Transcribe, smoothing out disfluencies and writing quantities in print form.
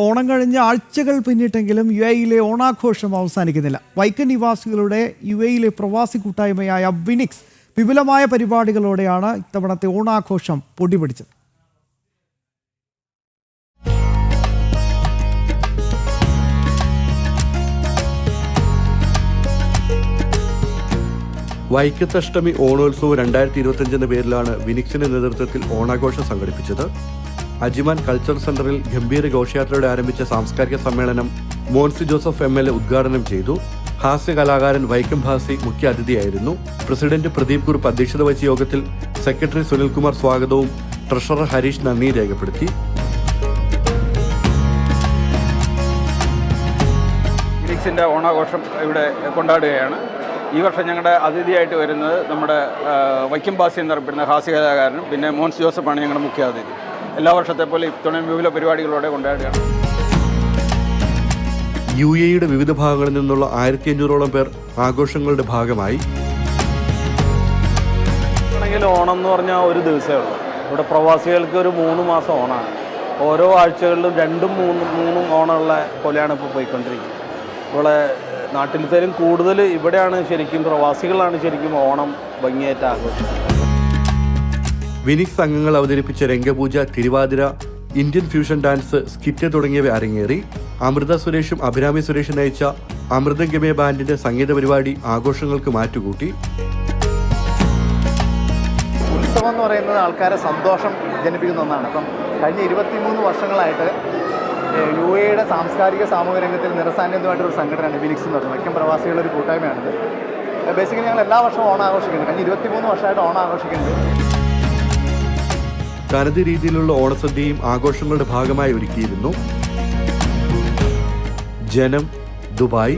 ഓണം കഴിഞ്ഞ് ആഴ്ചകൾ പിന്നിട്ടെങ്കിലും യുഎഇയിലെ ഓണാഘോഷം അവസാനിക്കുന്നില്ല. വൈക്കം നിവാസികളുടെ യുഎഇയിലെ പ്രവാസി കൂട്ടായ്മയായ വിനിക്സ് വിപുലമായ പരിപാടികളോടെയാണ് ഇത്തവണത്തെ ഓണാഘോഷം പൊടിപിടിച്ചത്. വൈക്കത്തഷ്ടമി ഓണോത്സവം 2025 എന്ന പേരിലാണ് വിനിക്സിന്റെ നേതൃത്വത്തിൽ ഓണാഘോഷം സംഘടിപ്പിച്ചത്. അജിമാൻ കൾച്ചറൽ സെന്ററിൽ ഗംഭീര ഘോഷയാത്രയോടെ ആരംഭിച്ച സാംസ്കാരിക സമ്മേളനം മോൻസി ജോസഫ് MLA ഉദ്ഘാടനം ചെയ്തു. ഹാസ്യ കലാകാരൻ വൈക്കം ഭാസി മുഖ്യ അതിഥിയായിരുന്നു. പ്രസിഡന്റ് പ്രദീപ് കുറുപ്പ് അധ്യക്ഷത വഹിച്ച യോഗത്തിൽ സെക്രട്ടറി സുനിൽകുമാർ സ്വാഗതവും ട്രഷറർ ഹരീഷ് നന്ദിയും രേഖപ്പെടുത്തി. വിനിക്സിന്റെ ഓണാഘോഷം ഇവിടെ കൊണ്ടാടുകയാണ്. ഈ വർഷം ഞങ്ങളുടെ അതിഥിയായിട്ട് വരുന്നത് നമ്മുടെ വൈക്കം ഭാസി എന്നറിയപ്പെടുന്ന ഹാസ്യ കലാകാരനും പിന്നെ മോൻസ് ജോസഫാണ് ഞങ്ങളുടെ മുഖ്യ അതിഥി. എല്ലാ വർഷത്തെ പോലെ ഇത്തവണയും വിപുല പരിപാടികളോടെ കൊണ്ടാടുകയാണ്. UAEയുടെ വിവിധ ഭാഗങ്ങളിൽ നിന്നുള്ള 1500ഓളം പേർ ആഘോഷങ്ങളുടെ ഭാഗമായി. ഓണം എന്ന് പറഞ്ഞാൽ ഒരു ദിവസമേ ഉള്ളൂ. ഇവിടെ പ്രവാസികൾക്ക് ഒരു 3 മാസം ഓണമാണ്. ഓരോ ആഴ്ചകളിലും 2-3 ഓണമുള്ള പോലെയാണ് ഇപ്പോൾ പോയിക്കൊണ്ടിരിക്കുന്നത്. ഇവിടെ നാട്ടിലത്തേലും കൂടുതൽ ഇവിടെയാണ് ശരിക്കും പ്രവാസികളാണ് ശരിക്കും ഓണം ഭംഗിയായിട്ട് ആഘോഷിക്കുന്നത്. വിനിക്സ് അംഗങ്ങൾ അവതരിപ്പിച്ച Rangapooja, Thiruvathira, Indian fusion dance, skit തുടങ്ങിയവ അരങ്ങേറി. അമൃത സുരേഷും അഭിരാമി സുരേഷും നയിച്ച അമൃതം ഗമയ ബാൻഡിന്റെ സംഗീത പരിപാടി ആഘോഷങ്ങൾക്ക് മാറ്റുകൂട്ടി. ഉത്സവം എന്ന് പറയുന്നത് ആൾക്കാരെ സന്തോഷം ജനിപ്പിക്കുന്ന ഒന്നാണ്. അപ്പം കഴിഞ്ഞ 23 വർഷങ്ങളായിട്ട് UAEയുടെ സാംസ്കാരിക സാമൂഹിക രംഗത്തിൽ നിറസാന്നിധ്യമായിട്ടൊരു സംഘടനയാണ് വിനിക്സ് എന്ന് പറയുന്നത്. വൈക്കം പ്രവാസികളുടെ ഒരു കൂട്ടായ്മയാണിത്. ബേസിക്കലി ഞങ്ങൾ എല്ലാ വർഷവും ഓണം ആഘോഷിക്കുന്നുണ്ട്. കഴിഞ്ഞ 23 വർഷമായിട്ട് ഓണം ആഘോഷിക്കുന്നുണ്ട്. തനത് രീതിയിലുള്ള ഓണസദ്യയും ആഘോഷങ്ങളുടെ ഭാഗമായി ഒരുക്കിയിരുന്നു. ജനം, ദുബായ്.